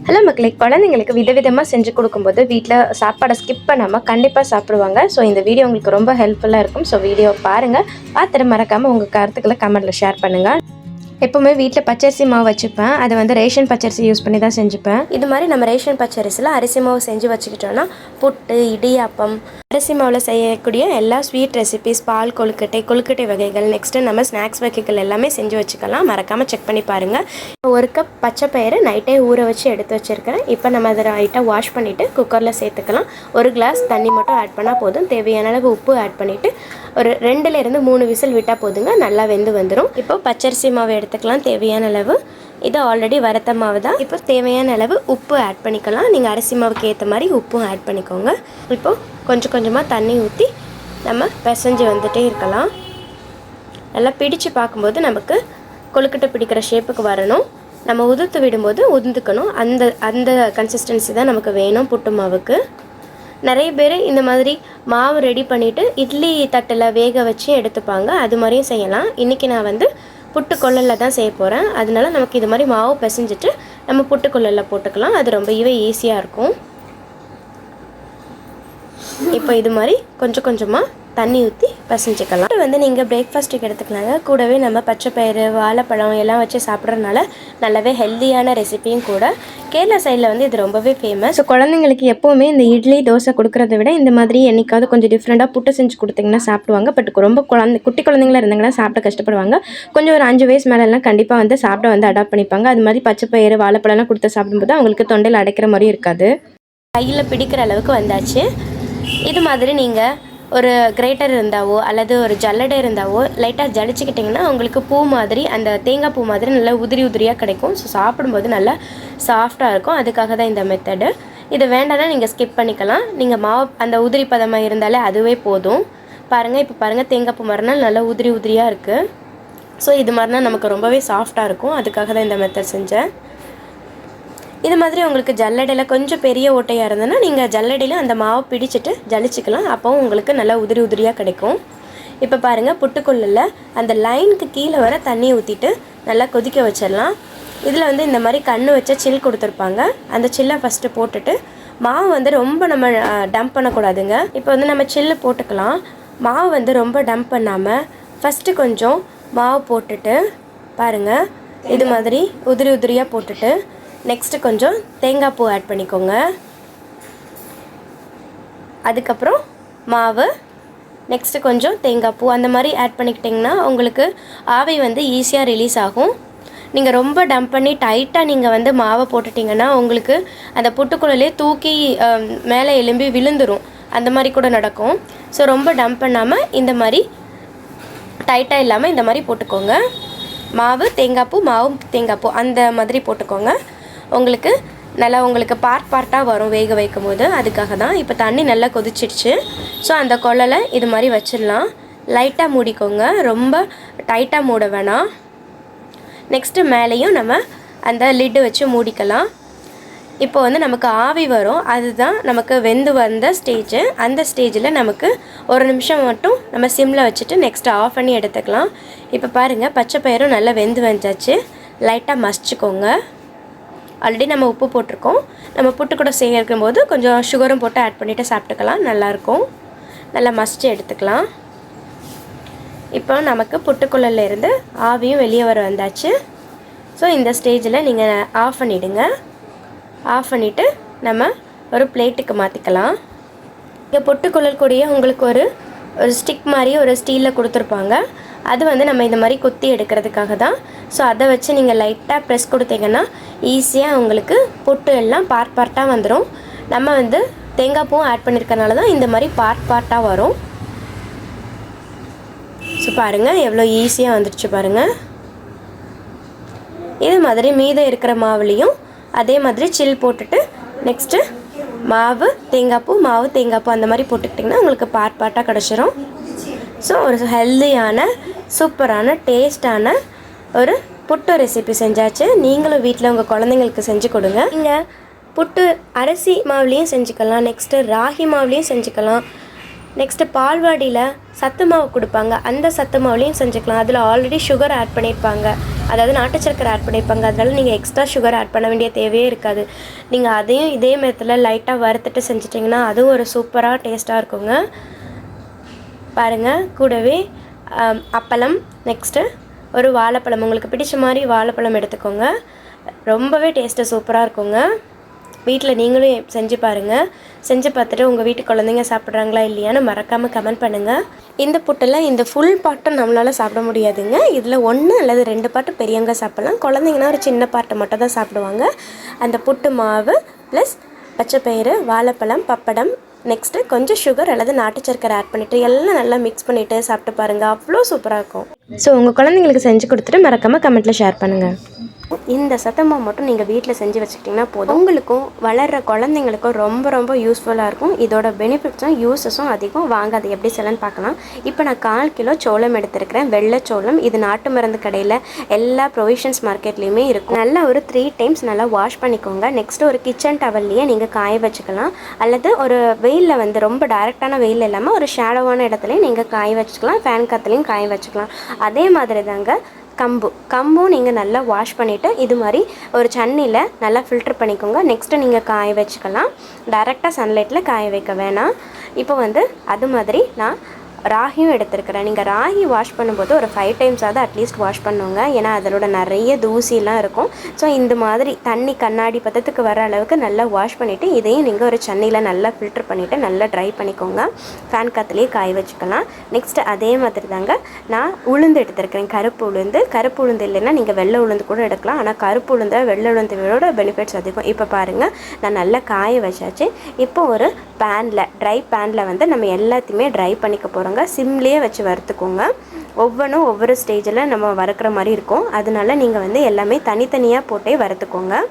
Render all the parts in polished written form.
Hello மக்களே, குழந்தைங்களுக்கு விதவிதமாக செஞ்சு கொடுக்கும்போது வீட்டில் சாப்பாடை ஸ்கிப் பண்ணாமல் கண்டிப்பாக சாப்பிடுவாங்க. ஸோ இந்த வீடியோ உங்களுக்கு ரொம்ப ஹெல்ப்ஃபுல்லாக இருக்கும். ஸோ வீடியோ பாருங்கள், பார்த்துட்டு மறக்காமல் உங்கள் கருத்துக்களை கமெண்ட்டில் ஷேர் பண்ணுங்கள். எப்போவுமே வீட்டில் பச்சரிசி மாவு வச்சுப்பேன். அதை வந்து ரேஷன் பச்சரிசி யூஸ் பண்ணி தான் செஞ்சுப்பேன். இது மாதிரி நம்ம ரேஷன் பச்சரிசியில் அரிசி மாவு செஞ்சு வச்சுக்கிட்டோன்னா புட்டு, இடியாப்பம், அரிசி மாவில் செய்யக்கூடிய எல்லா ஸ்வீட் ரெசிபிஸ், பால் கொழுக்கட்டை வகைகள், நெக்ஸ்ட்டு நம்ம ஸ்நாக்ஸ் வகைகள் எல்லாமே செஞ்சு வச்சுக்கலாம். மறக்காமல் செக் பண்ணி பாருங்கள். 1 கப் பச்சை பயிறு நைட்டே ஊற வச்சு எடுத்து வச்சுருக்கிறேன். இப்போ நம்ம அதை லைட்டாக வாஷ் பண்ணிவிட்டு குக்கரில் சேர்த்துக்கலாம். 1 கிளாஸ் தண்ணி மட்டும் ஆட் பண்ணால் போதும். தேவையான அளவு உப்பு ஆட் பண்ணிவிட்டு ஒரு 2லேருந்து 3 விசில் விட்டால் போதுங்க. நல்லா வெந்து வந்துடும். இப்போ பச்சரிசி மாவு எடுத்துக்கலாம் தேவையான அளவு. இது ஆல்ரெடி வறுத்த மாவு தான். இப்போ தேவையான அளவு உப்பு ஆட் பண்ணிக்கலாம். நீங்கள் அரிசி மாவுக்கு ஏற்ற மாதிரி உப்பும் ஆட் பண்ணிக்கோங்க. இப்போது கொஞ்சம் கொஞ்சமாக தண்ணி ஊற்றி நம்ம பிசைஞ்சு வந்துட்டே இருக்கலாம். நல்லா பிடிச்சு பார்க்கும்போது நமக்கு கொழுக்கட்டை பிடிக்கிற ஷேப்புக்கு வரணும். நம்ம உதுத்து விடும்போது உதுந்துக்கணும். அந்த கன்சிஸ்டன்சி தான் நமக்கு வேணும் புட்டு மாவுக்கு. நிறைய பேர் இந்த மாதிரி மாவு ரெடி பண்ணிவிட்டு இட்லி தட்டில் வேக வச்சு எடுத்துப்பாங்க. அது மாதிரியும் செய்யலாம். இன்றைக்கி நான் வந்து புட்டுக்குழலில் தான் செய்ய போகிறேன். அதனால நமக்கு இது மாதிரி மாவு பிசைஞ்சிட்டு நம்ம புட்டுக்குழலில் போட்டுக்கலாம். அது ரொம்பவே ஈஸியாக இருக்கும். இப்போ இது மாதிரி கொஞ்சம் கொஞ்சமாக தண்ணி ஊற்றி பசைஞ்சிக்கலாம். வந்து நீங்கள் பிரேக்ஃபாஸ்ட்டுக்கு எடுத்துக்கலாங்க. கூடவே நம்ம பச்சை பயிறு, வாழைப்பழம் எல்லாம் வச்சு சாப்பிட்றதுனால நல்லாவே ஹெல்த்தியான ரெசிபியும் கூட. கேரளா சைடில் வந்து இது ரொம்பவே ஃபேமஸ். ஸோ குழந்தைங்களுக்கு எப்போவுமே இந்த இட்லி, தோசை கொடுக்குறத விட இந்த மாதிரி என்றைக்காவது கொஞ்சம் டிஃப்ரெண்ட்டாக புட்டு செஞ்சு கொடுத்தீங்கன்னா சாப்பிடுவாங்க. பட் ரொம்ப குட்டி குழந்தைங்களா இருந்தாங்கன்னா சாப்பிட கஷ்டப்படுவாங்க. கொஞ்சம் ஒரு 5 வயசு மேலெல்லாம் கண்டிப்பாக வந்து சாப்பிட வந்து அடாப்ட் பண்ணிப்பாங்க. அது மாதிரி பச்சை பயிறு, வாழைப்பழம்லாம் கொடுத்து சாப்பிடும்போது அவங்களுக்கு தொண்டையில் அடைக்கிற மாதிரியும் இருக்காது. கையில் பிடிக்கிற அளவுக்கு வந்தாச்சு. இது மாதிரி நீங்கள் ஒரு கிரேட்டர் இருந்தாவோ அல்லது ஒரு ஜல்லடை இருந்தாவோ லைட்டாக ஜலிச்சுக்கிட்டிங்கன்னா உங்களுக்கு பூ மாதிரி, அந்த தேங்காய் பூ மாதிரி நல்லா உதிரியாக கிடைக்கும். ஸோ சாப்பிடும்போது நல்லா சாஃப்டாக இருக்கும். அதுக்காக தான் இந்த மெத்தடு. இது வேண்டாம்னா நீங்கள் ஸ்கிப் பண்ணிக்கலாம். நீங்கள் மாவு அந்த உதிரி பதமாக இருந்தாலே அதுவே போதும். பாருங்கள், இப்போ பாருங்கள், தேங்காய் பூ மாதிரினால் நல்லா உதிரியாக இருக்குது. ஸோ இது மாதிரினா நமக்கு ரொம்பவே சாஃப்டாக இருக்கும். அதுக்காக தான் இந்த மெத்தட் செஞ்சேன். இது மாதிரி உங்களுக்கு ஜல்லடையில் கொஞ்சம் பெரிய ஓட்டையாக இருந்ததுன்னா நீங்கள் ஜல்லடையில் அந்த மாவை பிடிச்சிட்டு ஜலிச்சிக்கலாம். அப்போவும் உங்களுக்கு நல்லா உதிரியாக கிடைக்கும். இப்போ பாருங்கள், புட்டுக்குள்ளில் அந்த லைனுக்கு கீழே வர தண்ணி ஊற்றிட்டு நல்லா கொதிக்க வச்சிடலாம். இதில் வந்து இந்த மாதிரி கண்ணு வச்ச சில் கொடுத்துருப்பாங்க. அந்த சில்லை ஃபஸ்ட்டு போட்டுட்டு மாவு வந்து ரொம்ப நம்ம டம்ப் பண்ணக்கூடாதுங்க. இப்போ வந்து நம்ம சில்லு போட்டுக்கலாம். மாவு வந்து ரொம்ப டம்ப் பண்ணாமல் ஃபஸ்ட்டு கொஞ்சம் மாவு போட்டுட்டு பாருங்கள், இது மாதிரி உதிரியாக போட்டுட்டு நெக்ஸ்ட்டு கொஞ்சம் தேங்காய் பூ ஆட் பண்ணிக்கோங்க. அதுக்கப்புறம் மாவு, நெக்ஸ்ட்டு கொஞ்சம் தேங்காய் பூ, அந்த மாதிரி ஆட் பண்ணிக்கிட்டிங்கன்னா உங்களுக்கு ஆவி வந்து ஈஸியாக ரிலீஸ் ஆகும். நீங்கள் ரொம்ப டம்ப் பண்ணி டைட்டாக நீங்கள் வந்து மாவை போட்டுட்டிங்கன்னா உங்களுக்கு அந்த புட்டுக்குள்ளே தூக்கி மேலே எலும்பி விழுந்துடும். அந்த மாதிரி கூட நடக்கும். ஸோ ரொம்ப டம்ப் பண்ணாமல் இந்த மாதிரி டைட்டாக இல்லாமல் இந்த மாதிரி போட்டுக்கோங்க. மாவு, தேங்காய் பூ, மாவு, தேங்காய் பூ அந்த மாதிரி போட்டுக்கோங்க. உங்களுக்கு பார்ட்டாக வரும் வேக வைக்கும் போது. அதுக்காக தான். இப்போ தண்ணி நல்லா கொதிச்சிடுச்சு. ஸோ அந்த குழலை இது மாதிரி வச்சிடலாம். லைட்டாக மூடிக்கோங்க, ரொம்ப டைட்டாக மூட வேணாம். நெக்ஸ்ட்டு மேலேயும் நம்ம அந்த லிட்டு வச்சு மூடிக்கலாம். இப்போ வந்து நமக்கு ஆவி வரும். அதுதான் நமக்கு வெந்து வந்த ஸ்டேஜு. அந்த ஸ்டேஜில் நமக்கு 1 நிமிஷம் மட்டும் நம்ம சிம்மில் வச்சுட்டு நெக்ஸ்ட்டு ஆஃப் பண்ணி எடுத்துக்கலாம். இப்போ பாருங்கள், பச்சை பயிரும் நல்லா வெந்து வந்தாச்சு. லைட்டாக மசிச்சுக்கோங்க. ஆல்ரெடி நம்ம உப்பு போட்டிருக்கோம். நம்ம புட்டு கூட சேர்க்கும் போது கொஞ்சம் சுகரும் போட்டு ஆட் பண்ணிவிட்டு சாப்பிட்டுக்கலாம். நல்லாயிருக்கும். நல்லா மசிச்சு எடுத்துக்கலாம். இப்போ நமக்கு புட்டுக்குள்ளே இருந்து ஆவியும் வெளியே வர வந்தாச்சு. ஸோ இந்த ஸ்டேஜில் நீங்கள் ஆஃப் பண்ணிவிடுங்க. ஆஃப் பண்ணிவிட்டு நம்ம ஒரு பிளேட்டுக்கு மாற்றிக்கலாம். இங்கே புட்டுக்குள்ளல் கூடிய உங்களுக்கு ஒரு ஸ்டிக் மாதிரி ஒரு ஸ்டீலில் கொடுத்துருப்பாங்க. அது வந்து நம்ம இந்த மாதிரி குத்தி எடுக்கிறதுக்காக தான். ஸோ அதை வச்சு நீங்கள் லைட்டாக ப்ரெஸ் கொடுத்தீங்கன்னா ஈஸியாக உங்களுக்கு புட்டு எல்லாம் பார்ட்டாக வந்துடும். நம்ம வந்து தேங்காய் பூவும் ஆட் பண்ணியிருக்கனால தான் இந்த மாதிரி பார்ட்டாக வரும். ஸோ பாருங்கள், எவ்வளோ ஈஸியாக வந்துடுச்சு பாருங்கள். இது மாதிரி மீதம் இருக்கிற மாவுலேயும் அதே மாதிரி சில் போட்டுட்டு நெக்ஸ்ட்டு மாவு, தேங்காய் பூ அந்த மாதிரி போட்டுக்கிட்டிங்கன்னா உங்களுக்கு பார்ட்டாக கிடச்சிரும். ஸோ ஒரு ஹெல்தியான, சூப்பரான, டேஸ்டான ஒரு புட்டு ரெசிபி செஞ்சாச்சு. நீங்களும் வீட்டில் உங்கள் குழந்தைங்களுக்கு செஞ்சு கொடுங்க. நீங்கள் புட்டு அரிசி மாவுலேயும் செஞ்சுக்கலாம், நெக்ஸ்ட்டு ராகி மாவுலேயும் செஞ்சுக்கலாம், நெக்ஸ்ட்டு பால்வாடியில் சத்து மாவு கொடுப்பாங்க, அந்த சத்து மாவுலேயும் செஞ்சுக்கலாம். அதில் ஆல்ரெடி சுகர் ஆட் பண்ணியிருப்பாங்க, அதாவது நாட்டு சர்க்கரை ஆட் பண்ணியிருப்பாங்க. அதனால நீங்கள் எக்ஸ்ட்ரா சுகர் ஆட் பண்ண வேண்டிய தேவையே இருக்காது. நீங்கள் அதையும் இதே மெத்தடில் லைட்டாக வறுத்துட்டு செஞ்சிட்டிங்கன்னா அதுவும் ஒரு சூப்பராக டேஸ்ட்டாக இருக்குங்க. பாருங்கள், கூடவே அப்பளம், நெக்ஸ்ட்டு ஒரு வாழைப்பழம், உங்களுக்கு பிடிச்ச மாதிரி வாழைப்பழம் எடுத்துக்கோங்க. ரொம்பவே டேஸ்ட்டு சூப்பராக இருக்குங்க. வீட்டில் நீங்களும் செஞ்சு பாருங்கள். செஞ்சு பார்த்துட்டு உங்கள் வீட்டு குழந்தைங்க சாப்பிட்றாங்களா இல்லையான்னு மறக்காமல் கமெண்ட் பண்ணுங்கள். இந்த புட்டில் இந்த ஃபுல் பாட்டை நம்மளால் சாப்பிட முடியாதுங்க. இதில் 1 அல்லது 2 பாட்டு பெரியவங்க சாப்பிட்லாம். குழந்தைங்கன்னா ஒரு சின்ன பாட்டை மட்டும் தான் சாப்பிடுவாங்க. அந்த புட்டு மாவு ப்ளஸ் பச்சைப்பயிறு, வாழைப்பழம், பப்படம், நெக்ஸ்ட்டு கொஞ்சம் சுகர் அல்லது நாட்டு சர்க்கரை ஆட் பண்ணிவிட்டு எல்லாம் நல்லா மிக்ஸ் பண்ணிவிட்டு சாப்பிட்டு பாருங்கள். அவ்வளோ சூப்பராக இருக்கும். ஸோ உங்கள் குழந்தைங்களுக்கு செஞ்சு கொடுத்துட்டு மறக்காமல் கமெண்ட்டில் ஷேர் பண்ணுங்கள். இந்த சத்தமாக மட்டும் நீங்கள் வீட்டில் செஞ்சு வச்சுக்கிட்டிங்கன்னா போதும். உங்களுக்கும் வளர்கிற குழந்தைங்களுக்கும் ரொம்ப ரொம்ப யூஸ்ஃபுல்லாக இருக்கும். இதோட பெனிஃபிட்ஸும் யூஸஸும் அதிகம். வாங்க அது எப்படி செய்யலான்னு பார்க்கலாம். இப்போ நான் 1/4 கிலோ சோளம் எடுத்துருக்கிறேன், வெள்ளைச்சோளம். இது நாட்டு மருந்து கடையில் எல்லா ப்ரொவிஷன்ஸ் மார்க்கெட்லேயுமே இருக்கும். நல்லா ஒரு 3 டைம்ஸ் நல்லா வாஷ் பண்ணிக்கோங்க. நெக்ஸ்ட்டு ஒரு கிச்சன் டவல்லையே நீங்கள் காய வச்சுக்கலாம், அல்லது ஒரு வெயிலில் வந்து ரொம்ப டைரெக்டான வெயில் இல்லாமல் ஒரு ஷேடோவான இடத்துலையும் நீங்கள் காய வச்சுக்கலாம். ஃபேன் காற்றுலையும் காய வச்சுக்கலாம். அதே மாதிரி தாங்க கம்பும் நீங்கள் நல்லா வாஷ் பண்ணிவிட்டு இது மாதிரி ஒரு சன்னியில் நல்லா ஃபில்ட்ரு பண்ணிக்கோங்க. நெக்ஸ்ட்டு நீங்கள் காய வச்சுக்கலாம். டைரெக்டாக சன்லைட்டில் காய வைக்க வேணாம். இப்போ வந்து அது மாதிரி நான் ராகியும் எடுத்துருக்கிறேன். நீங்கள் ராகி வாஷ் பண்ணும்போது ஒரு 5 டைம்ஸாவது அட்லீஸ்ட் வாஷ் பண்ணுங்க, ஏன்னா அதோட நிறைய தூசிலாம் இருக்கும். ஸோ இந்த மாதிரி தண்ணி கண்ணாடி பதத்துக்கு வர அளவுக்கு நல்லா வாஷ் பண்ணிவிட்டு இதையும் நீங்கள் ஒரு சன்னியில் நல்லா ஃபில்ட்ரு பண்ணிவிட்டு நல்லா ட்ரை பண்ணிக்கோங்க. ஃபேன் காற்றுலேயே காய வச்சுக்கலாம். நெக்ஸ்ட்டு அதே மாதிரி தாங்க நான் உளுந்து எடுத்துருக்கிறேன், கருப்பு உளுந்து இல்லைன்னா நீங்கள் வெள்ளை உளுந்து கூட எடுக்கலாம். ஆனால் கருப்பு உளுந்தை வெள்ளை உளுந்தோட பெனிஃபிட்ஸ் அதிகம். இப்போ பாருங்கள், நான் நல்லா காய வச்சாச்சு. இப்போ ஒரு ட்ரை பேனில் வந்து நம்ம எல்லாத்தையுமே ட்ரை பண்ணிக்க போகிறோம். சிம்லேயே வச்சு வறுத்துக்கோங்க. ஒவ்வொன்றும் ஒவ்வொரு ஸ்டேஜில் நம்ம வறுக்கிற மாதிரி இருக்கும். அதனால நீங்கள் வந்து எல்லாமே தனித்தனியாக போட்டே வறுத்துக்கோங்க.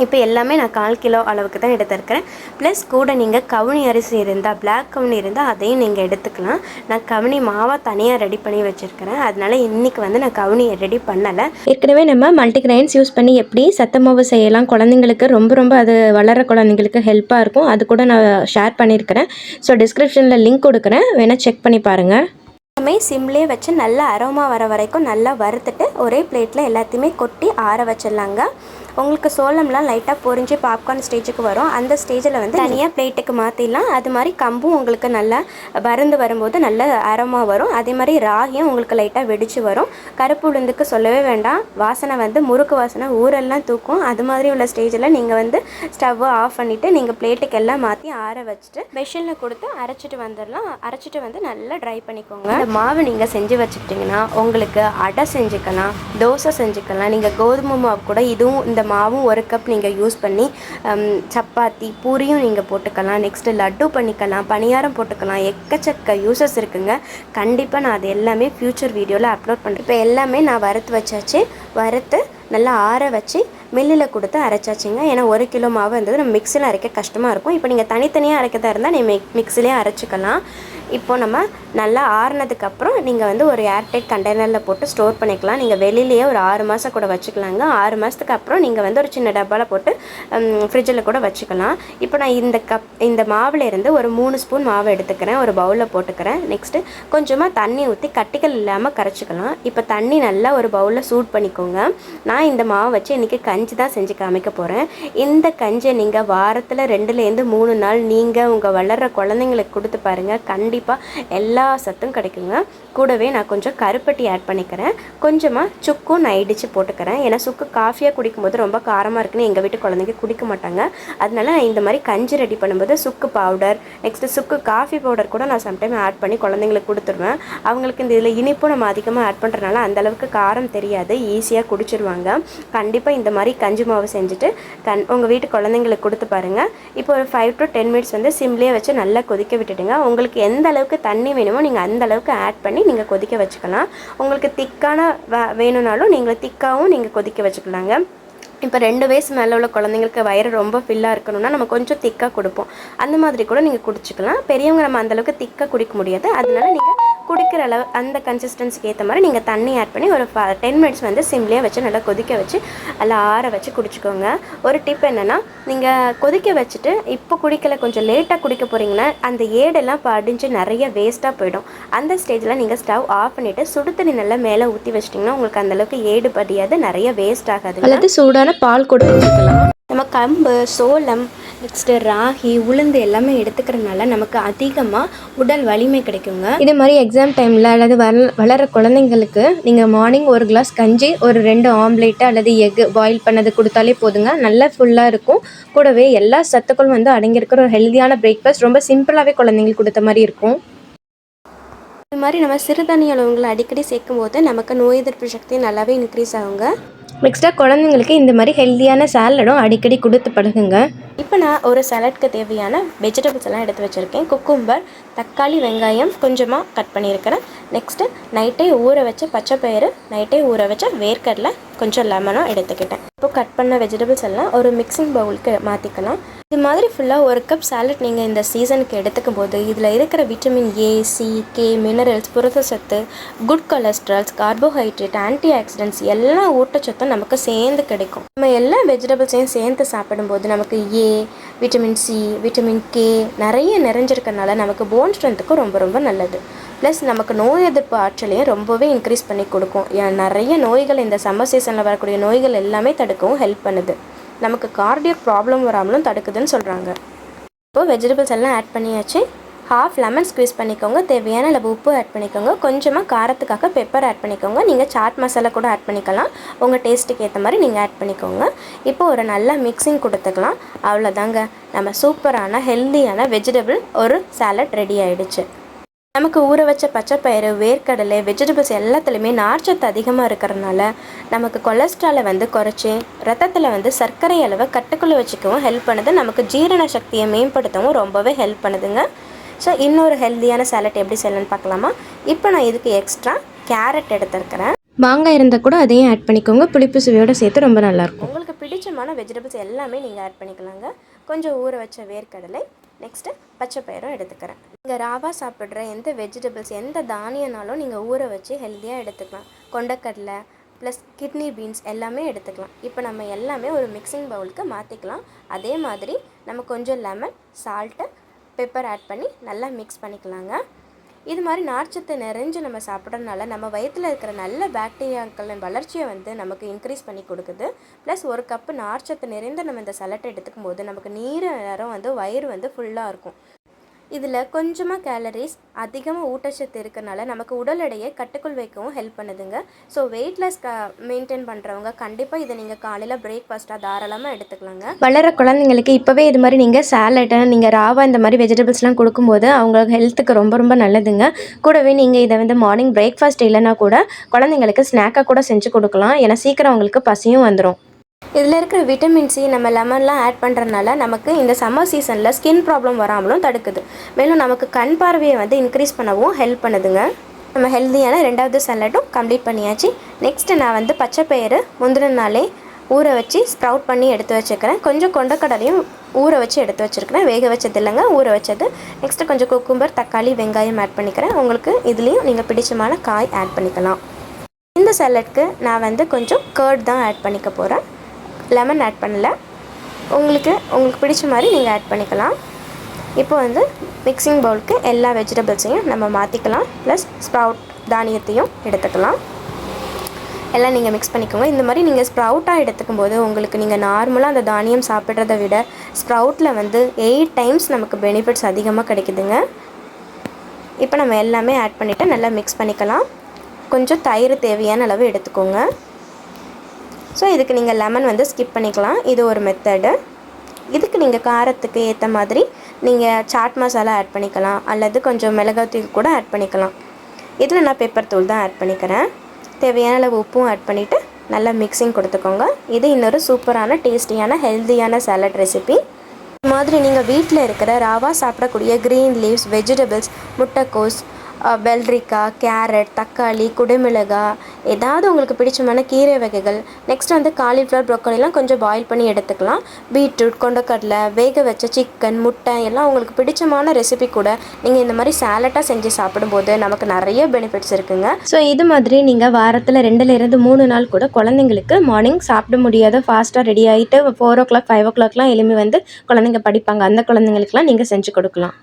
இப்போ எல்லாமே நான் 1/4 கிலோ அளவுக்கு தான் எடுத்துருக்கிறேன். ப்ளஸ் கூட நீங்கள் கவுனி அரிசி இருந்தால், பிளாக் கவுனி இருந்தால் அதையும் நீங்கள் எடுத்துக்கலாம். நான் கவுனி மாவாக தனியாக ரெடி பண்ணி வச்சுருக்கிறேன். அதனால் இன்றைக்கி வந்து நான் கவுனி ரெடி பண்ணலை. ஏற்கனவே நம்ம மல்டிகிரைன்ஸ் யூஸ் பண்ணி எப்படி சத்து மாவு செய்யலாம், குழந்தைங்களுக்கு ரொம்ப அது வளர குழந்தைங்களுக்கு ஹெல்ப்பாக இருக்கும், அது கூட நான் ஷேர் பண்ணியிருக்கிறேன். ஸோ டிஸ்கிரிப்ஷனில் லிங்க் கொடுக்குறேன், வேணால் செக் பண்ணி பாருங்கள். எல்லாமே சிம்லேயே வச்சு நல்லா அரோமா வர வரைக்கும் நல்லா வறுத்துட்டு ஒரே பிளேட்டில் எல்லாத்தையுமே கொட்டி ஆற வச்சிடலாங்க. உங்களுக்கு சோளம்லாம் லைட்டாக பொரிஞ்சு பாப்கார்ன் ஸ்டேஜுக்கு வரும். அந்த ஸ்டேஜில் வந்து தனியாக பிளேட்டுக்கு மாற்றிடலாம். அது மாதிரி கம்பும் உங்களுக்கு நல்லா வறுந்து வரும்போது நல்ல அரோமா வரும். அதே மாதிரி ராகியும் உங்களுக்கு லைட்டாக வெடிச்சு வரும். கருப்பு உளுந்துக்கு சொல்லவே வேண்டாம், வாசனை வந்து முறுக்கு வாசனை ஊரெல்லாம் தூக்கும். அது மாதிரி உள்ள ஸ்டேஜில் நீங்கள் வந்து ஸ்டவ்வை ஆஃப் பண்ணிவிட்டு நீங்கள் பிளேட்டுக்கு எல்லாம் மாற்றி ஆற வச்சுட்டு மெஷினில் கொடுத்து அரைச்சிட்டு வந்துடலாம். அரைச்சிட்டு வந்து நல்லா ட்ரை பண்ணிக்கோங்க. இந்த மாவு நீங்கள் செஞ்சு வச்சுக்கிட்டிங்கன்னா உங்களுக்கு அடை செஞ்சுக்கலாம், தோசை செஞ்சுக்கலாம். நீங்கள் கோதுமை மாவு கூட இதுவும் இந்த மாவும் 1 கப் நீங்கள் யூஸ் பண்ணி சப்பாத்தி பூரியும் நீங்கள் போட்டுக்கலாம். நெக்ஸ்ட்டு லட்டு பண்ணிக்கலாம், பணியாரம் போட்டுக்கலாம். எக்கச்சக்க யூசஸ் இருக்குங்க. கண்டிப்பாக நான் அது எல்லாமே ஃப்யூச்சர் வீடியோவில் அப்லோட் பண்ணுறேன். இப்போ எல்லாமே நான் வறுத்து வச்சாச்சு. வறுத்து நல்லா ஆற வச்சு மில்லில் கொடுத்து அரைச்சாச்சுங்க. ஏன்னா 1 கிலோ மாவு இருந்தது நம்ம மிக்சியில் அரைக்க கஷ்டமாக இருக்கும். இப்போ நீங்கள் தனித்தனியாக அரைக்கிறதா இருந்தால் நீங்கள் மிக்சிலே அரைச்சிக்கலாம். இப்போது நம்ம நல்லா ஆறுனதுக்கப்புறம் நீங்கள் வந்து ஒரு ஏர்டைட் கண்டெய்னரில் போட்டு ஸ்டோர் பண்ணிக்கலாம். நீங்கள் வெளியிலேயே ஒரு 6 மாதம் கூட வச்சுக்கலாங்க. 6 மாதத்துக்கு அப்புறம் நீங்கள் வந்து ஒரு சின்ன டப்பாவில் போட்டு ஃப்ரிட்ஜில் கூட வச்சுக்கலாம். இப்போ நான் இந்த மாவில் இருந்து ஒரு 3 ஸ்பூன் மாவு எடுத்துக்கிறேன், ஒரு பவுலில் போட்டுக்கிறேன். நெக்ஸ்ட்டு கொஞ்சமாக தண்ணி ஊற்றி கட்டிகள் இல்லாமல் கரைச்சிக்கலாம். இப்போ தண்ணி நல்லா ஒரு பவுலில் சூட் பண்ணிக்கோங்க. நான் இந்த மாவை வச்சு இன்றைக்கி கஞ்சி தான் செஞ்சு காமிக்க போகிறேன். இந்த கஞ்சியை நீங்கள் வாரத்தில் 2லேருந்து 3 நாள் நீங்கள் உங்கள் வளர்கிற குழந்தைங்களுக்கு கொடுத்து பாருங்கள். கண்டிப்பாக எல்லா சத்தும் கிடைக்குங்க. கூடவே நான் கொஞ்சம் கருப்பட்டி ஆட் பண்ணிக்கிறேன். கொஞ்சமாக சுக்கும் நான் இடித்து போட்டுக்கிறேன். ஏன்னா சுக்கு காஃபியாக குடிக்கும்போது ரொம்ப காரமாக இருக்குன்னு எங்கள் வீட்டு குழந்தைங்க குடிக்க மாட்டாங்க. அதனால இந்த மாதிரி கஞ்சி ரெடி பண்ணும்போது சுக்கு பவுடர், நெக்ஸ்ட்டு சுக்கு காஃபி பவுடர் கூட நான் சம்டைம் ஆட் பண்ணி குழந்தைங்களுக்கு கொடுத்துருவேன். அவங்களுக்கு இந்த இதில் இனிப்பும் நம்ம அதிகமாக ஆட் பண்ணுறதுனால அந்தளவுக்கு காரம் தெரியாது, ஈஸியாக குடிச்சிருவாங்க. கண்டிப்பாக இந்த மாதிரி கஞ்சி மாவு செஞ்சுட்டு உங்கள் வீட்டு குழந்தைங்களுக்கு கொடுத்து பாருங்கள். இப்போ ஒரு 5 to 10 மினிட்ஸ் வந்து சிம்லேயே வச்சு நல்லா கொதிக்க விட்டுடுங்க. உங்களுக்கு எந்த அளவுக்கு தண்ணி வேணுமோ நீங்கள் அந்த அளவுக்கு ஆட் பண்ணி நீங்கள் கொதிக்க வச்சுக்கலாம். உங்களுக்கு திக்கான வேணும்னாலும் நீங்கள் திக்காகவும் நீங்கள் கொதிக்க வச்சுக்கலாங்க. இப்போ 2 வயசு மேலே உள்ள குழந்தைங்களுக்கு வயிறு ரொம்ப ஃபில்லாக இருக்கணும்னா நம்ம கொஞ்சம் திக்காக கொடுப்போம். அந்த மாதிரி கூட நீங்கள் குடிச்சிக்கலாம். பெரியவங்க நம்ம அந்தளவுக்கு திக்காக குடிக்க முடியாது. அதனால நீங்கள் குடிக்கிற அளவு அந்த கன்சிஸ்டன்சிக்கு ஏற்ற மாதிரி நீங்கள் தண்ணி ஆட் பண்ணி ஒரு 10 மினிட்ஸ் வந்து சிம்லேயே வச்சு நல்லா கொதிக்க வச்சு நல்லா ஆற வச்சு குடிச்சிக்கோங்க. ஒரு டிப் என்னென்னா, நீங்கள் கொதிக்க வச்சுட்டு இப்போ குடிக்கல, கொஞ்சம் லேட்டாக குடிக்க போகிறீங்கன்னா அந்த ஏடெல்லாம் படிஞ்சு நிறைய வேஸ்ட்டாக போயிடும். அந்த ஸ்டேஜில் நீங்கள் ஸ்டவ் ஆஃப் பண்ணிவிட்டு சுடு தண்ணி நல்லா மேலே ஊற்றி வச்சிட்டிங்கன்னா உங்களுக்கு அந்தளவுக்கு ஏடு படியாது, நிறைய வேஸ்ட் ஆகாது. அல்லது சூடான பால் கூட வச்சுக்கலாம். நம்ம கம்பு, சோளம், நெக்ஸ்ட்டு ராகி, உளுந்து எல்லாமே எடுத்துக்கிறதுனால நமக்கு அதிகமாக உடல் வலிமை கிடைக்குங்க. இதே மாதிரி எக்ஸாம் டைமில் அல்லது வளர குழந்தைங்களுக்கு நீங்கள் மார்னிங் ஒரு கிளாஸ் கஞ்சி, ஒரு 2 ஆம்லேட்டு அல்லது எக்கு பாயில் பண்ணது கொடுத்தாலே போதுங்க. நல்லா ஃபுல்லாக இருக்கும். கூடவே எல்லா சத்துக்களும் வந்து அடங்கியிருக்கிற ஒரு ஹெல்த்தியான பிரேக்ஃபாஸ்ட், ரொம்ப சிம்பிளாகவே குழந்தைங்களுக்கு கொடுத்த மாதிரி இருக்கும். இது மாதிரி நம்ம சிறுதானிய அளவுங்களை அடிக்கடி சேர்க்கும் போது நமக்கு நோய் எதிர்ப்பு சக்தி நல்லாவே இன்க்ரீஸ் ஆகுங்க. நெக்ஸ்ட்டாக குழந்தைங்களுக்கு இந்த மாதிரி ஹெல்த்தியான சாலடும் அடிக்கடி கொடுத்து பழகுங்க. இப்போ நான் ஒரு சாலட்க்கு தேவையான வெஜிடபிள்ஸ் எல்லாம் எடுத்து வச்சுருக்கேன். குக்கும்பர், தக்காளி, வெங்காயம் கொஞ்சமாக கட் பண்ணியிருக்கிறேன். நெக்ஸ்ட்டு நைட்டே ஊற வச்ச பச்சைப்பயிறு, நைட்டே ஊற வச்ச வேர்க்கடலை, கொஞ்சம் லெமனும் எடுத்துக்கிட்டேன். இப்போ கட் பண்ண வெஜிடபிள்ஸ் எல்லாம் ஒரு மிக்சிங் பவுலுக்கு மாற்றிக்கலாம். இது மாதிரி ஃபுல்லாக ஒரு கப் சாலட் நீங்கள் இந்த சீசனுக்கு எடுத்துக்கும் போது இதில் இருக்கிற vitamin A, C, K, minerals, புரதச்சத்து, good cholesterols, carbohydrate, antioxidants எல்லா ஊட்டச்சத்தும் நமக்கு சேர்ந்து கிடைக்கும். நம்ம எல்லா வெஜிடபிள்ஸையும் சேர்ந்து சாப்பிடும்போது நமக்கு ஏ, விட்டமின் சி, விட்டமின் கே நிறைய நிறைஞ்சிருக்கனால நமக்கு போன் ஸ்ட்ரென்த்துக்கும் ரொம்ப ரொம்ப நல்லது. ப்ளஸ் நமக்கு நோய் எதிர்ப்பு ஆற்றலையும் ரொம்பவே இன்க்ரீஸ் பண்ணி கொடுக்கும். நிறைய நோய்கள் இந்த சம்மர் சீசனில் வரக்கூடிய நோய்கள் எல்லாமே தடுக்கவும் ஹெல்ப் பண்ணுது. நமக்கு கார்டியக் ப்ராப்ளம் வராமலும் தடுக்குதுன்னு சொல்கிறாங்க. இப்போது வெஜிடபிள்ஸ் எல்லாம் ஆட் பண்ணியாச்சு. ஹாஃப் லெமன் ஸ்க்வீஸ் பண்ணிக்கோங்க. தேவையான அளவு உப்பு ஆட் பண்ணிக்கோங்க. கொஞ்சமாக காரத்துக்காக பெப்பர் ஆட் பண்ணிக்கோங்க. நீங்கள் சாட் மசாலா கூட ஆட் பண்ணிக்கலாம். உங்கள் டேஸ்ட்டுக்கு ஏற்ற மாதிரி நீங்கள் ஆட் பண்ணிக்கோங்க. இப்போ ஒரு நல்ல மிக்சிங் கொடுத்துக்கலாம். அவ்வளோதாங்க, நம்ம சூப்பரான ஹெல்த்தியான வெஜிடபிள் ஒரு சாலட் ரெடி ஆகிடுச்சு. நமக்கு ஊற வச்ச பச்சைப்பயிறு, வேர்க்கடலை, வெஜிடபிள்ஸ் எல்லாத்துலேயுமே நார்ச்சத்து அதிகமாக இருக்கிறதுனால நமக்கு கொலஸ்ட்ராலை வந்து குறைச்சி ரத்தத்தில் வந்து சர்க்கரை அளவை கட்டுக்குள்ளே வச்சுக்கவும் ஹெல்ப் பண்ணுது. நமக்கு ஜீரண சக்தியை மேம்படுத்தவும் ரொம்பவே ஹெல்ப் பண்ணுதுங்க. ஸோ இன்னொரு ஹெல்த்தியான சாலட் எப்படி செய்யலான்னு பார்க்கலாமா? இப்போ நான் இதுக்கு எக்ஸ்ட்ரா கேரட் எடுத்துருக்கிறேன். மாங்காய் இருந்தால் கூட அதையும் ஆட் பண்ணிக்கோங்க. புளிப்பு சுவையோடு சேர்த்து ரொம்ப நல்லாயிருக்கும். உங்களுக்கு பிடிச்சமான வெஜிடபிள்ஸ் எல்லாமே நீங்கள் ஆட் பண்ணிக்கலாங்க. கொஞ்சம் ஊற வச்ச வேர்க்கடலை, நெக்ஸ்ட்டு பச்சைப்பயிரும் எடுத்துக்கிறேன். நீங்கள் ராவா சாப்பிட்ற எந்த வெஜிடபிள்ஸ், எந்த தானியனாலும் நீங்கள் ஊற வச்சு ஹெல்த்தியாக எடுத்துக்கலாம். கொண்டக்கடலை ப்ளஸ் கிட்னி பீன்ஸ் எல்லாமே எடுத்துக்கலாம். இப்போ நம்ம எல்லாமே ஒரு மிக்சிங் பவுலுக்கு மாற்றிக்கலாம். அதே மாதிரி நம்ம கொஞ்சம் லெமன், சால்ட்டு, பெப்பர் ஆட் பண்ணி நல்லா மிக்ஸ் பண்ணிக்கலாங்க. இது மாதிரி நார்ச்சத்து நிறைஞ்சு நம்ம சாப்பிட்றதுனால நம்ம வயிற்றில் இருக்கிற நல்ல பாக்டீரியாக்களின் வளர்ச்சியை வந்து நமக்கு இன்க்ரீஸ் பண்ணி கொடுக்குது. ப்ளஸ் ஒரு கப்பு நார்ச்சத்து நிறைந்த நம்ம இந்த சலட்டை எடுத்துக்கும் போது நமக்கு நேரம் வந்து வயிறு வந்து ஃபுல்லாக இருக்கும். இதில் கொஞ்சமாக கேலரிஸ், அதிகமாக ஊட்டச்சத்து இருக்கிறனால நமக்கு உடல் எடையை கட்டுக்குள் வைக்கவும் ஹெல்ப் பண்ணுதுங்க. ஸோ வெயிட்லெஸ் மெயின்டைன் பண்ணுறவங்க கண்டிப்பாக இதை நீங்கள் காலையில் பிரேக்ஃபாஸ்ட்டாக தாராளமாக எடுத்துக்கலாங்க. வளர குழந்தைங்களுக்கு இப்போவே இது மாதிரி நீங்கள் சாலட்டை, நீங்கள் ராவா இந்த மாதிரி வெஜிடபிள்ஸ்லாம் கொடுக்கும்போது அவங்களுக்கு ஹெல்த்துக்கு ரொம்ப ரொம்ப நல்லதுங்க. கூடவே நீங்கள் இதை வந்து மார்னிங் பிரேக்ஃபாஸ்ட் இல்லைன்னா கூட குழந்தைங்களுக்கு ஸ்நாக்காக கூட செஞ்சு கொடுக்கலாம். ஏன்னா சீக்கிரம் அவங்களுக்கு பசியும் வந்துடும். இதில் இருக்கிற விட்டமின் சி நம்ம லெமன்லாம் ஆட் பண்ணுறதுனால நமக்கு இந்த சம்மர் சீசனில் ஸ்கின் ப்ராப்ளம் வராமலும் தடுக்குது. மேலும் நமக்கு கண் பார்வையை வந்து இன்க்ரீஸ் பண்ணவும் ஹெல்ப் பண்ணுதுங்க. நம்ம ஹெல்த்தியான 2வது சாலட்டும் கம்ப்ளீட் பண்ணியாச்சு. நெக்ஸ்ட்டு நான் வந்து பச்சைப்பயிறு முந்தின நாளே ஊற வச்சு ஸ்ப்ரவுட் பண்ணி எடுத்து வச்சுக்கிறேன். கொஞ்சம் கொண்டக்கடலையும் ஊற வச்சு எடுத்து வச்சுருக்கிறேன். வேக வச்சது இல்லைங்க, ஊற வச்சது. நெக்ஸ்ட்டு கொஞ்சம் குக்கும்பர், தக்காளி, வெங்காயம் ஆட் பண்ணிக்கிறேன். உங்களுக்கு இதுலேயும் நீங்கள் பிடிச்சமான காய் ஆட் பண்ணிக்கலாம். இந்த சாலட்க்கு நான் வந்து கொஞ்சம் கர்ட் தான் ஆட் பண்ணிக்க போகிறேன். லெமன் ஆட் பண்ணல. உங்களுக்கு பிடிச்ச மாதிரி நீங்கள் ஆட் பண்ணிக்கலாம். இப்போ வந்து மிக்சிங் பவுலுக்கு எல்லா வெஜிடபிள்ஸையும் நம்ம மாற்றிக்கலாம். ப்ளஸ் ஸ்ப்ரவுட் தானியத்தையும் எடுத்துக்கலாம். எல்லாம் நீங்கள் மிக்ஸ் பண்ணிக்கோங்க. இந்த மாதிரி நீங்கள் ஸ்ப்ரவுட்டாக எடுத்துக்கும் போது உங்களுக்கு நீங்கள் நார்மலாக அந்த தானியம் சாப்பிட்றத விட ஸ்ப்ரவுட்டில் வந்து 8 டைம்ஸ் நமக்கு பெனிஃபிட்ஸ் அதிகமாக கிடைக்குதுங்க. இப்போ நம்ம எல்லாமே ஆட் பண்ணிவிட்டு நல்லா மிக்ஸ் பண்ணிக்கலாம். கொஞ்சம் தயிர் தேவையான அளவு எடுத்துக்கோங்க. ஸோ இதுக்கு நீங்கள் லெமன் வந்து ஸ்கிப் பண்ணிக்கலாம். இது ஒரு மெத்தடு. இதுக்கு நீங்கள் காரத்துக்கு ஏற்ற மாதிரி நீங்கள் சாட் மசாலா ஆட் பண்ணிக்கலாம், அல்லது கொஞ்சம் மிளகாத்தூள் கூட ஆட் பண்ணிக்கலாம். இதில் நான் பெப்பர் தூள் தான் ஆட் பண்ணிக்கிறேன். தேவையான அளவு உப்பும் ஆட் பண்ணிவிட்டு நல்லா மிக்சிங் கொடுத்துக்கோங்க. இது இன்னொரு சூப்பரான டேஸ்டியான ஹெல்த்தியான சாலட் ரெசிபி. இது மாதிரி நீங்கள் வீட்டில் இருக்கிற ராவா சாப்பிடக்கூடிய க்ரீன் லீவ்ஸ், வெஜிடபிள்ஸ், முட்டைக்கோஸ், வெள்ளரிக்காய், கேரட், தக்காளி, குடைமிளகாய், ஏதாவது உங்களுக்கு பிடிச்சமான கீரை வகைகள். நெக்ஸ்ட் வந்து காலிஃப்ளவர், ப்ரோக்கோலிலாம் கொஞ்சம் பாயில் பண்ணி எடுத்துக்கலாம். பீட்ரூட், கொண்டக்கடலை, வேக வச்ச சிக்கன், முட்டை எல்லாம் உங்களுக்கு பிடிச்சமான ரெசிபி கூட நீங்கள் இந்த மாதிரி சேலட்டாக செஞ்சு சாப்பிடும்போது நமக்கு நிறைய பெனிஃபிட்ஸ் இருக்குங்க. ஸோ இது மாதிரி நீங்கள் வாரத்தில் 2லேருந்து 3 நாள் கூட குழந்தைங்களுக்கு மார்னிங் சாப்பிட முடியாத ஃபாஸ்ட்டாக ரெடி ஆகிட்டு 4 o'clock 5 o'clockலாம் எழும்பி வந்து குழந்தைங்க படிப்பாங்க. அந்த குழந்தைங்களுக்குலாம் நீங்கள் செஞ்சு கொடுக்கலாம்.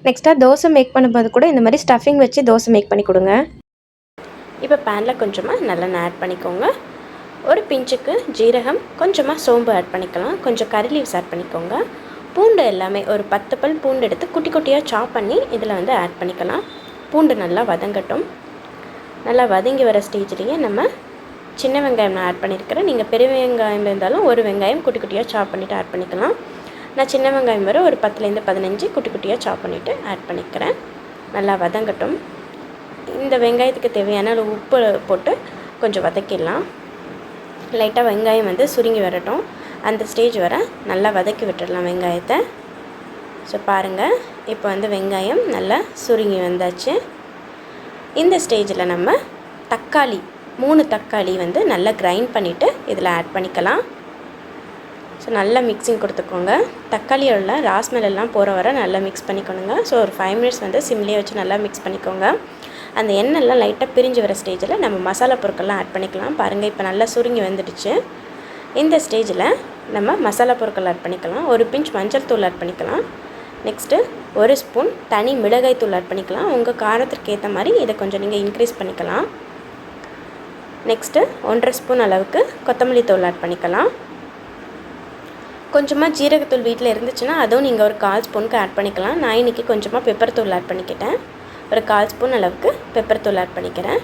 நெக்ஸ்ட்டாக தோசை மேக் பண்ணும்போது கூட இந்த மாதிரி ஸ்டஃபிங் வச்சு தோசை மேக் பண்ணி கொடுங்க. இப்போ பேனில் கொஞ்சமாக நல்லெண்ணெய் ஆட் பண்ணிக்கோங்க. ஒரு பிஞ்சுக்கு ஜீரகம், கொஞ்சமாக சோம்பு ஆட் பண்ணிக்கலாம். கொஞ்சம் கறி லீவ்ஸ் ஆட் பண்ணிக்கோங்க. பூண்டு எல்லாமே ஒரு 10 பல் பூண்டு எடுத்து குட்டி குட்டியாக சாப் பண்ணி இதில் வந்து ஆட் பண்ணிக்கலாம். பூண்டு நல்லா வதங்கட்டும். நல்லா வதங்கி வர ஸ்டேஜ்லேயே நம்ம சின்ன வெங்காயம் நான் ஆட் பண்ணியிருக்கிறேன். நீங்கள் பெரிய வெங்காயம் இருந்தாலும் ஒரு வெங்காயம் குட்டி குட்டியாக சாப் பண்ணிவிட்டு ஆட் பண்ணிக்கலாம். நான் சின்ன வெங்காயம் வர ஒரு 10லேருந்து 15 குட்டி குட்டியாக சாப் பண்ணிவிட்டு ஆட் பண்ணிக்கிறேன். நல்லா வதங்கட்டும். இந்த வெங்காயத்துக்கு தேவையான உப்பு போட்டு கொஞ்சம் வதக்கிடலாம். லைட்டாக வெங்காயம் வந்து சுருங்கி வரட்டும். அந்த ஸ்டேஜ் வர நல்லா வதக்கி விட்டுடலாம் வெங்காயத்தை. ஸோ பாருங்கள், இப்போ வந்து வெங்காயம் நல்லா சுருங்கி வந்தாச்சு. இந்த ஸ்டேஜில் நம்ம தக்காளி 3 தக்காளி வந்து நல்லா கிரைண்ட் பண்ணிவிட்டு இதில் ஆட் பண்ணிக்கலாம். ஸோ நல்லா மிக்சிங் கொடுத்துக்கோங்க. தக்காளியோட ராஸ்மெல் எல்லாம் போகிற வர நல்லா மிக்ஸ் பண்ணிக்கணுங்க. ஸோ ஒரு 5 minutes வந்து சிம்லேயே வச்சு நல்லா மிக்ஸ் பண்ணிக்கோங்க. அந்த எண்ணெய்லாம் லைட்டாக பிரிஞ்சு வர ஸ்டேஜில் நம்ம மசாலா பொருட்கள்லாம் ஆட் பண்ணிக்கலாம். பாருங்கள், இப்போ நல்லா சுருங்கி வந்துடுச்சு. இந்த ஸ்டேஜில் நம்ம மசாலா பொருட்கள் ஆட் பண்ணிக்கலாம். ஒரு பிஞ்ச் மஞ்சள் தூள் ஆட் பண்ணிக்கலாம். நெக்ஸ்ட்டு 1 ஸ்பூன் தனி மிளகாய் தூள் ஆட் பண்ணிக்கலாம். உங்கள் காரத்திற்கு ஏற்ற மாதிரி இதை கொஞ்சம் நீங்கள் இன்க்ரீஸ் பண்ணிக்கலாம். நெக்ஸ்ட்டு 1.5 ஸ்பூன் அளவுக்கு கொத்தமல்லி தூள் ஆட் பண்ணிக்கலாம். கொஞ்சமாக ஜீரகத்தூள் வீட்டில் இருந்துச்சுன்னா அதுவும் நீங்கள் ஒரு 1/4 ஸ்பூனுக்கு ஆட் பண்ணிக்கலாம். நான் இன்றைக்கி கொஞ்சமாக பெப்பர் தூள் ஆட் பண்ணிக்கிட்டேன். ஒரு 1/4 ஸ்பூன் அளவுக்கு பெப்பர் தூள் ஆட் பண்ணிக்கிறேன்.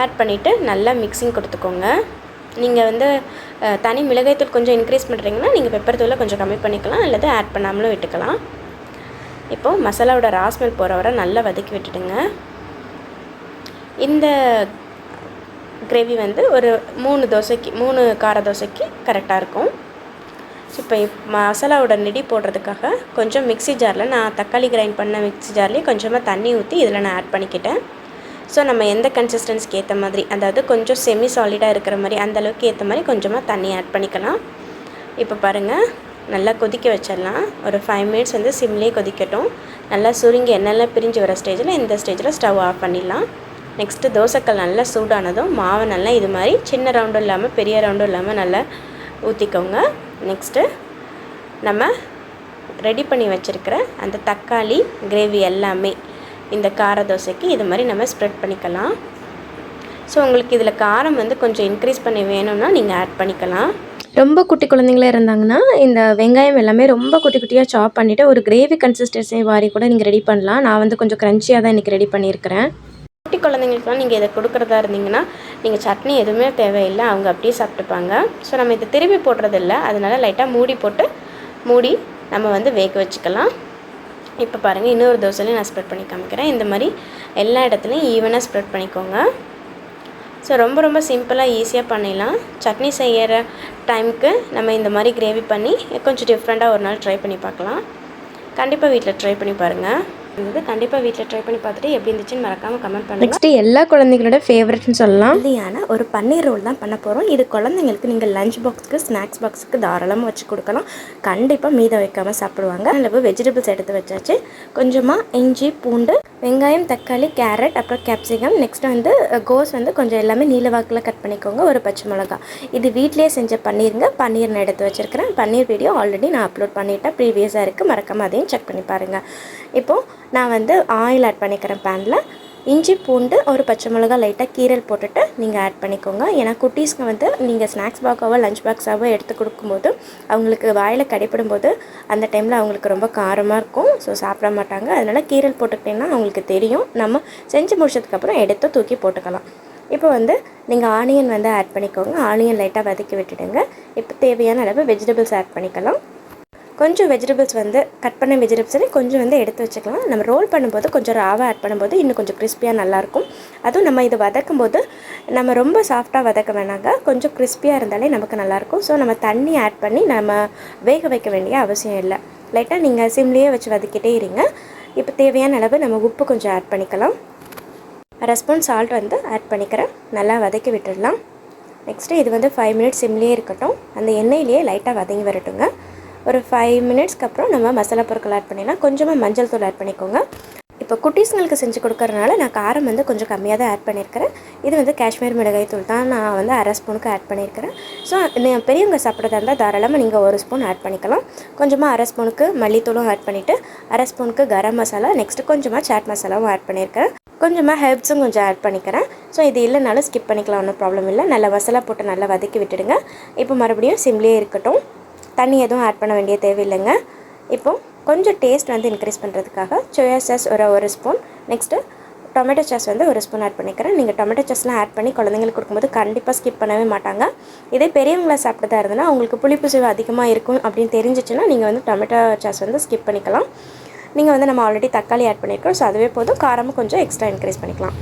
ஆட் பண்ணிவிட்டு நல்லா மிக்சிங் கொடுத்துக்கோங்க. நீங்கள் வந்து தனி மிளகாய்த்தூள் கொஞ்சம் இன்க்ரீஸ் பண்ணுறீங்கன்னா நீங்கள் பெப்பர் தூளை கொஞ்சம் கம்மி பண்ணிக்கலாம், அல்லது ஆட் பண்ணாமலும் விட்டுக்கலாம். இப்போது மசாலாவோட ராஸ்மெல் போகிற வர நல்லா வதக்கி விட்டுடுங்க. இந்த கிரேவி வந்து ஒரு 3 கார தோசைக்கு கரெக்டாக இருக்கும். இப்போ மசாலாவோட நெடி போடுறதுக்காக கொஞ்சம் மிக்ஸி ஜாரில் நான் தக்காளி கிரைண்ட் பண்ண மிக்ஸி ஜார்லேயே கொஞ்சமாக தண்ணி ஊற்றி இதில் நான் ஆட் பண்ணிக்கிட்டேன். ஸோ நம்ம எந்த கன்சிஸ்டன்சிக்கு ஏற்ற மாதிரி, அதாவது கொஞ்சம் செமி சாலிடாக இருக்கிற மாதிரி அந்தளவுக்கு ஏற்ற மாதிரி கொஞ்சமாக தண்ணி ஆட் பண்ணிக்கலாம். இப்போ பாருங்கள், நல்லா கொதிக்க வச்சிடலாம். ஒரு 5 minutes வந்து சிம்லேயே கொதிக்கட்டும். நல்லா சுருங்கி எண்ணெய்லாம் பிரிஞ்சு வர ஸ்டேஜில் இந்த ஸ்டேஜில் ஸ்டவ் ஆஃப் பண்ணிடலாம். நெக்ஸ்ட்டு தோசைக்கல் நல்லா சூடானதும் மாவை நல்லா இது மாதிரி சின்ன ரவுண்டும் இல்லாமல் பெரிய ரவுண்டும் இல்லாமல் நல்லா ஊற்றிக்கோங்க. நெக்ஸ்ட்டு நம்ம ரெடி பண்ணி வச்சுருக்கிற அந்த தக்காளி கிரேவி எல்லாமே இந்த கார தோசைக்கு இது மாதிரி நம்ம ஸ்ப்ரெட் பண்ணிக்கலாம். ஸோ உங்களுக்கு இதில் காரம் வந்து கொஞ்சம் இன்க்ரீஸ் பண்ணி வேணும்னா நீங்கள் ஆட் பண்ணிக்கலாம். ரொம்ப குட்டி குழந்தைங்களே இருந்தாங்கன்னா இந்த வெங்காயம் எல்லாமே ரொம்ப குட்டி குட்டியாக சாப் பண்ணிவிட்டு ஒரு கிரேவி கன்சிஸ்டன்சி மாதிரி கூட நீங்கள் ரெடி பண்ணலாம். நான் வந்து கொஞ்சம் க்ரன்ச்சியாக தான் இன்றைக்கி ரெடி பண்ணியிருக்கிறேன். குட்டி குழந்தைங்களுக்குலாம் நீங்கள் இதை கொடுக்குறதா இருந்தீங்கன்னா நீங்கள் சட்னி எதுவுமே தேவையில்லை, அவங்க அப்படியே சாப்பிட்டுப்பாங்க. ஸோ நம்ம இதை திருப்பி போடுறதில்ல, அதனால் லைட்டாக மூடி நம்ம வந்து வேக வச்சுக்கலாம். இப்போ பாருங்கள், இன்னொரு தோசையிலையும் நான் ஸ்ப்ரெட் பண்ணி காமிக்கிறேன். இந்த மாதிரி எல்லா இடத்துலையும் ஈவனாக ஸ்ப்ரெட் பண்ணிக்கோங்க. ஸோ ரொம்ப ரொம்ப சிம்பிளாக ஈஸியாக பண்ணிடலாம். சட்னி செய்கிற டைமுக்கு நம்ம இந்த மாதிரி கிரேவி பண்ணி கொஞ்சம் டிஃப்ரெண்ட்டாக ஒரு நாள் ட்ரை பண்ணி பார்க்கலாம். கண்டிப்பாக வீட்டில் ட்ரை பண்ணி பாருங்கள். கண்டிப்பாக வீட்டில் ட்ரை பண்ணி பார்த்துட்டு எப்படி இருந்துச்சுன்னு மறக்காமல் கமெண்ட் பண்ணுங்கள். நெக்ஸ்ட்டு எல்லா குழந்தைங்களோட ஃபேவரட்னு சொல்லலாம் இல்லையான ஒரு பன்னீர் ரோல் தான் பண்ண போகிறோம். இது குழந்தைங்களுக்கு நீங்கள் லஞ்ச் பாக்ஸுக்கு ஸ்நாக்ஸ் பாக்ஸுக்கு தாராளமாக வச்சு கொடுக்கலாம். கண்டிப்பாக மீதம் வைக்காமல் சாப்பிடுவாங்க. அளவு வெஜிடபிள்ஸ் எடுத்து வச்சாச்சு. கொஞ்சமாக இஞ்சி, பூண்டு, வெங்காயம், தக்காளி, கேரட், அப்புறம் கேப்சிகம். நெக்ஸ்ட்டு வந்து கோஸ் வந்து கொஞ்சம் எல்லாமே நீலவாக்கில் கட் பண்ணிக்கோங்க. ஒரு பச்சை மிளகா. இது வீட்டிலே செஞ்ச பன்னீருங்க. பன்னீர் நான் எடுத்து வச்சுருக்கிறேன். பன்னீர் வீடியோ ஆல்ரெடி நான் அப்லோட் பண்ணிவிட்டேன், ப்ரீவியஸாக இருக்குது. மறக்காமல் அதையும் செக் பண்ணி பாருங்கள். இப்போது நான் வந்து ஆயில் ஆட் பண்ணிக்கிறேன் பேனில். இஞ்சி, பூண்டு, ஒரு பச்சை மிளகா லைட்டாக கீரல் போட்டுட்டு நீங்கள் ஆட் பண்ணிக்கோங்க. ஏன்னா குட்டீஸ்க்கு வந்து நீங்கள் ஸ்நாக்ஸ் பாக்ஸாவோ லஞ்ச் பாக்ஸாவோ எடுத்து கொடுக்கும்போது அவங்களுக்கு வாயில் கடிப்படும் போது அந்த டைமில் அவங்களுக்கு ரொம்ப காரமாக இருக்கும். ஸோ சாப்பிட மாட்டாங்க. அதனால் கீரல் போட்டுக்கிட்டிங்கன்னா அவங்களுக்கு தெரியும். நம்ம செஞ்சு முடிச்சதுக்கப்புறம் எடுத்து தூக்கி போட்டுக்கலாம். இப்போ வந்து நீங்கள் ஆனியன் வந்து ஆட் பண்ணிக்கோங்க. ஆனியன் லைட்டாக வதக்கி விட்டுடுங்க. இப்போ தேவையான அளவு வெஜிடபிள்ஸ் ஆட் பண்ணிக்கலாம். கொஞ்சம் வெஜிடபிள்ஸ் வந்து கட் பண்ண வெஜிடபிள்ஸே கொஞ்சம் வந்து எடுத்து வச்சுக்கலாம். நம்ம ரோல் பண்ணும்போது கொஞ்சம் ராவாக ஆட் பண்ணும்போது இன்னும் கொஞ்சம் கிறிஸ்பியாக நல்லாயிருக்கும். அதுவும் நம்ம இதை வதக்கும் போது நம்ம ரொம்ப சாஃப்டாக வதக்க வேணாங்க, கொஞ்சம் கிறிஸ்பியாக இருந்தாலே நமக்கு நல்லாயிருக்கும். ஸோ நம்ம தண்ணி ஆட் பண்ணி நம்ம வேக வைக்க வேண்டிய அவசியம் இல்லை. லைட்டாக நீங்கள் சிம்லேயே வச்சு வதக்கிட்டே இருங்க. இப்போ தேவையான அளவு நம்ம உப்பு கொஞ்சம் ஆட் பண்ணிக்கலாம். 1/2 ஸ்பூன் சால்ட் வந்து ஆட் பண்ணிக்கிறேன். நல்லா வதக்கி விட்டுடலாம். நெக்ஸ்ட்டு இது வந்து 5 மினிட்ஸ் சிம்லேயே இருக்கட்டும். அந்த எண்ணெயிலேயே லைட்டாக வதங்கி வரட்டுங்க. ஒரு 5 மினிட்ஸ்க்கு அப்புறம் நம்ம மசாலா பொருட்கள் ஆட் பண்ணிடலாம். கொஞ்சமாக மஞ்சள் தூள் ஆட் பண்ணிக்கோங்க. இப்போ குட்டீஸ்ங்களுக்கு செஞ்சு கொடுக்கறதுனால நான் காரம் வந்து கொஞ்சம் கம்மியாக தான் ஆட் பண்ணியிருக்கிறேன். இது வந்து காஷ்மீர் மிளகாய் தூள் தான் நான் வந்து 1/2 ஸ்பூனுக்கு ஆட் பண்ணியிருக்கிறேன். ஸோ பெரியவங்க சாப்பிட்றதா இருந்தால் தாராளமாக நீங்கள் 1 ஸ்பூன் ஆட் பண்ணிக்கலாம். கொஞ்சமாக 1/2 ஸ்பூனுக்கு மல்லித்தூளும் ஆட் பண்ணிவிட்டு 1/2 ஸ்பூனுக்கு கரம் மசாலா, நெக்ஸ்ட்டு கொஞ்சமாக சாட் மசாலாவும் ஆட் பண்ணியிருக்கிறேன். கொஞ்சமாக ஹெர்ப்ஸும் கொஞ்சம் ஆட் பண்ணிக்கிறேன். ஸோ இது இல்லைனாலும் ஸ்கிப் பண்ணிக்கலாம், ஒன்றும் ப்ராப்ளம் இல்லை. நல்லா மசாலா போட்டு நல்லா வதக்கி விட்டுடுங்க. இப்போ மறுபடியும் சிம்லேயே இருக்கட்டும். தண்ணி எதுவும் ஆட் பண்ண வேண்டிய தேவையில்லைங்க. இப்போது கொஞ்சம் டேஸ்ட் வந்து இன்க்ரீஸ் பண்ணுறதுக்காக சோயா சாஸ் ஒரு ஸ்பூன், நெக்ஸ்ட்டு டொமேட்டோ சாஸ் வந்து 1 ஸ்பூன் ஆட் பண்ணிக்கிறேன். நீங்கள் டொமேட்டோ சாஸ்லாம் ஆட் பண்ணி குழந்தைங்களுக்கு கொடுக்கும்போது கண்டிப்பாக ஸ்கிப் பண்ணவே மாட்டாங்க. இதே பெரியவங்கள சாப்பிட்டதா இருந்ததுன்னா உங்களுக்கு புளிப்பு சுவை அதிகமாக இருக்கும் அப்படின்னு தெரிஞ்சிச்சுன்னா நீங்கள் வந்து டொமேட்டோ சாஸ் வந்து ஸ்கிப் பண்ணிக்கலாம். நீங்கள் வந்து நம்ம ஆல்ரெடி தக்காளி ஆட் பண்ணியிருக்கோம். ஸோ அதுவே போதும். காரமும் கொஞ்சம் எக்ஸ்ட்ரா இன்க்ரீஸ் பண்ணிக்கலாம்.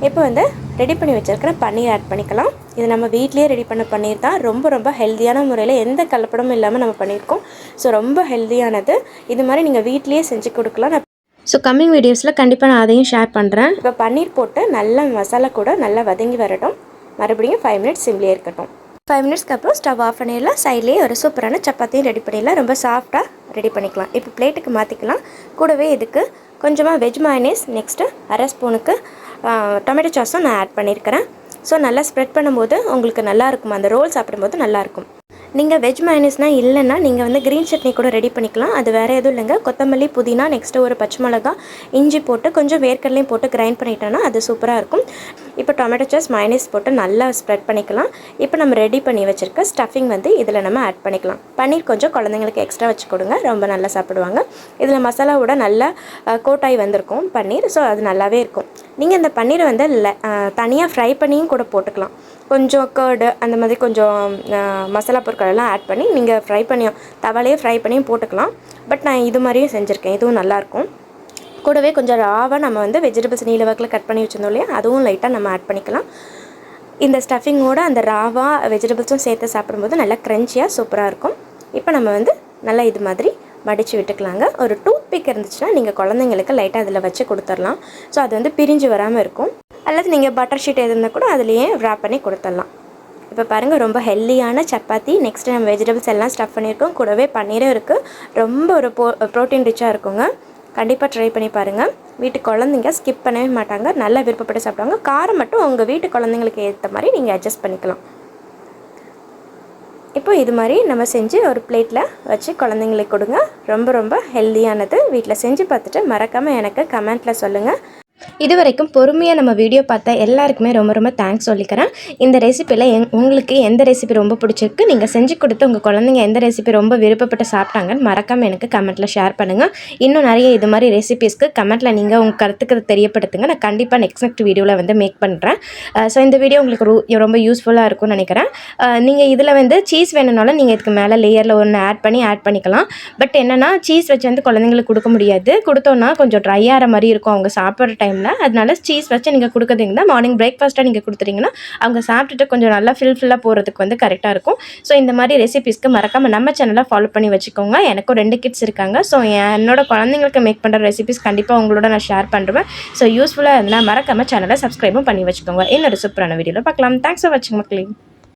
இப்போ வந்து ரெடி பண்ணி வச்சுருக்கிற பன்னீர் ஆட் பண்ணிக்கலாம். இது நம்ம வீட்லேயே ரெடி பண்ண பன்னீர் தான். ரொம்ப ஹெல்த்தியான முறையில் எந்த கலப்படமும் இல்லாமல் நம்ம பண்ணியிருக்கோம். ஸோ ரொம்ப ஹெல்த்தியானது. இது மாதிரி நீங்கள் வீட்லேயே செஞ்சு கொடுக்கலாம். ஸோ கம்மிங் வீடியோஸில் கண்டிப்பாக நான் அதையும் ஷேர் பண்ணுறேன். இப்போ பன்னீர் போட்டு நல்லா மசாலா கூட நல்லா வதங்கி வரட்டும். மறுபடியும் 5 மினிட்ஸ் சிம்லேயே இருக்கட்டும். 5 மினிட்ஸ்க்கு அப்புறம் ஸ்டவ் ஆஃப் பண்ணிடலாம். சைட்லேயே ஒரு சூப்பரான சப்பாத்தியும் ரெடி பண்ணிடலாம். ரொம்ப சாஃப்டாக ரெடி பண்ணிக்கலாம். இப்போ பிளேட்டுக்கு மாற்றிக்கலாம். கூடவே இதுக்கு கொஞ்சமாக வெஜ் மயோனைஸ், நெக்ஸ்ட்டு 1/2 ஸ்பூனுக்கு டொமேட்டோ சாஸும் நான் ஆட் பண்ணியிருக்கிறேன். ஸோ நல்லா ஸ்ப்ரெட் பண்ணும்போது உங்களுக்கு நல்லாயிருக்கும். அந்த ரோல் சாப்பிடும்போது நல்லாயிருக்கும். நீங்கள் வெஜ் மயோனைஸ்னால் இல்லைன்னா நீங்கள் வந்து க்ரீன் சட்னி கூட ரெடி பண்ணிக்கலாம். அது வேறு எதுவும் இல்லைங்க. கொத்தமல்லி, புதினா, நெக்ஸ்ட்டு ஒரு பச்சை மிளகா, இஞ்சி போட்டு கொஞ்சம் வேர்க்கடலையும் போட்டு கிரைண்ட் பண்ணிட்டோன்னா அது சூப்பராக இருக்கும். இப்போ டொமேட்டோ சாஸ் மயோனைஸ் போட்டு நல்லா ஸ்ப்ரெட் பண்ணிக்கலாம். இப்போ நம்ம ரெடி பண்ணி வச்சுருக்க ஸ்டஃபிங் வந்து இதில் நம்ம ஆட் பண்ணிக்கலாம். பன்னீர் கொஞ்சம் குழந்தைங்களுக்கு எக்ஸ்ட்ரா வச்சு கொடுங்க, ரொம்ப நல்லா சாப்பிடுவாங்க. இதில் மசாலாவோட நல்லா கோட்டாகி வந்திருக்கும் பன்னீர். ஸோ அது நல்லாவே இருக்கும். நீங்கள் இந்த பன்னீரை வந்து தனியாக ஃப்ரை பண்ணியும் கூட போட்டுக்கலாம். கொஞ்சம் கர்டு அந்த மாதிரி கொஞ்சம் மசாலா பொருட்கள் எல்லாம் ஆட் பண்ணி நீங்கள் ஃப்ரை பண்ணியும் தவாலையே ஃப்ரை பண்ணியும் போட்டுக்கலாம். பட் நான் இது மாதிரியும் செஞ்சுருக்கேன். இதுவும் நல்லாயிருக்கும். கூடவே கொஞ்சம் ராவாக நம்ம வந்து வெஜிடபிள்ஸ் நீல வாக்கில் கட் பண்ணி வச்சுருந்தோம் இல்லையா, அதுவும் லைட்டாக நம்ம ஆட் பண்ணிக்கலாம். இந்த ஸ்டஃபிங்கோடு அந்த ராவா வெஜிடபிள்ஸும் சேர்த்து சாப்பிடும்போது நல்லா க்ரன்ச்சியாக சூப்பராக இருக்கும். இப்போ நம்ம வந்து நல்லா இது மாதிரி மடித்து விட்டுக்கலாங்க. ஒரு டூத் பிக் இருந்துச்சுன்னா நீங்கள் குழந்தைங்களுக்கு லைட்டாக அதில் வச்சு கொடுத்துடலாம். ஸோ அது வந்து பிரிஞ்சு வராமல் இருக்கும். அல்லது நீங்கள் பட்டர் ஷீட் எது இருந்தால் கூட அதுலேயே wrap பண்ணி கொடுத்துடலாம். இப்போ பாருங்கள், ரொம்ப ஹெல்த்தியான சப்பாத்தி. நெக்ஸ்ட்டு நம்ம வெஜிடபிள்ஸ் எல்லாம் ஸ்டஃப் பண்ணியிருக்கோம். கூடவே பன்னீரும் இருக்குது. ரொம்ப ஒரு ப்ரோட்டீன் ரிச்சாக இருக்குங்க. கண்டிப்பாக ட்ரை பண்ணி பாருங்கள். வீட்டு குழந்தைங்க ஸ்கிப் பண்ணவே மாட்டாங்க, நல்லா விருப்பப்பட்டு சாப்பிடுவாங்க. காரம் மட்டும் உங்கள் வீட்டு குழந்தைங்களுக்கு ஏற்ற மாதிரி நீங்கள் அட்ஜஸ்ட் பண்ணிக்கலாம். இப்போ இது மாதிரி நம்ம செஞ்சு ஒரு பிளேட்டில் வச்சு குழந்தைங்களுக்கு கொடுங்க. ரொம்ப ஹெல்த்தியானது. வீட்டில் செஞ்சு பார்த்துட்டு மறக்காமல் எனக்கு கமெண்ட்டில் சொல்லுங்கள். இது வரைக்கும் பொறுமையாக நம்ம வீடியோ பார்த்தா எல்லாருக்குமே ரொம்ப தேங்க்ஸ் சொல்லிக்கிறேன். இந்த ரெசிப்பியில் உங்களுக்கு எந்த ரெசிபி ரொம்ப பிடிச்சிருக்கு, நீங்கள் செஞ்சு கொடுத்து உங்கள் குழந்தைங்க எந்த ரெசிபி ரொம்ப விருப்பப்பட்டு சாப்பிட்டாங்கன்னு மறக்காமல் எனக்கு கமெண்ட்டில் ஷேர் பண்ணுங்கள். இன்னும் நிறைய இது மாதிரி ரெசிபிஸ்க்கு கமெண்ட்டில் நீங்கள் உங்கள் கருத்துக்களை தெரியப்படுத்துங்க. நான் கண்டிப்பாக நெக்ஸ்ட் வீடியோவில் வந்து மேக் பண்ணுறேன். ஸோ இந்த வீடியோ உங்களுக்கு ரொம்ப யூஸ்ஃபுல்லாக இருக்கும்னு நினைக்கிறேன். நீங்கள் இதில் வந்து சீஸ் வேணும்னாலும் நீங்கள் இதுக்கு மேலே லேயரில் ஒன்று ஆட் பண்ணிக்கலாம். பட் என்னென்னா சீஸ் வச்சு வந்து குழந்தைங்களுக்கு கொடுக்க முடியாது. கொடுத்தோன்னா கொஞ்சம் ட்ரை ஆகிற மாதிரி இருக்கும் அவங்க சாப்பிட்ற டைமில். அதனால சீஸ் வச்சு நீங்கள் கொடுக்குறீங்கன்னா மார்னிங் பிரேக்ஃபாஸ்ட்டாக நீங்கள் கொடுத்துட்டீங்கன்னா அவங்க சாப்பிட்டுட்டு கொஞ்சம் நல்லா ஃபில்லாக போகிறதுக்கு வந்து கரெக்டாக இருக்கும். ஸோ இந்த மாதிரி ரெசிபிஸ்க்கு மறக்காமல் நம்ம சேனலை ஃபாலோ பண்ணி வச்சுக்கோங்க. எனக்கும் 2 கிட்ஸ் இருக்காங்க. ஸோ என்னோட குழந்தைங்களுக்கு மேக் பண்ணுற ரெசிபிஸ் கண்டிப்பாக உங்களோட நான் ஷேர் பண்ணுறேன். ஸோ யூஸ்ஃபுல்லாக இருந்தால் மறக்காமல் சேனலை சப்ஸ்கிரைபும் பண்ணி வச்சுக்கோங்க. இன்னொரு சூப்பரான வீடியோவில் பார்க்கலாம். தேங்க்ஸ் ஃபார் வாட்சிங் மக்களே.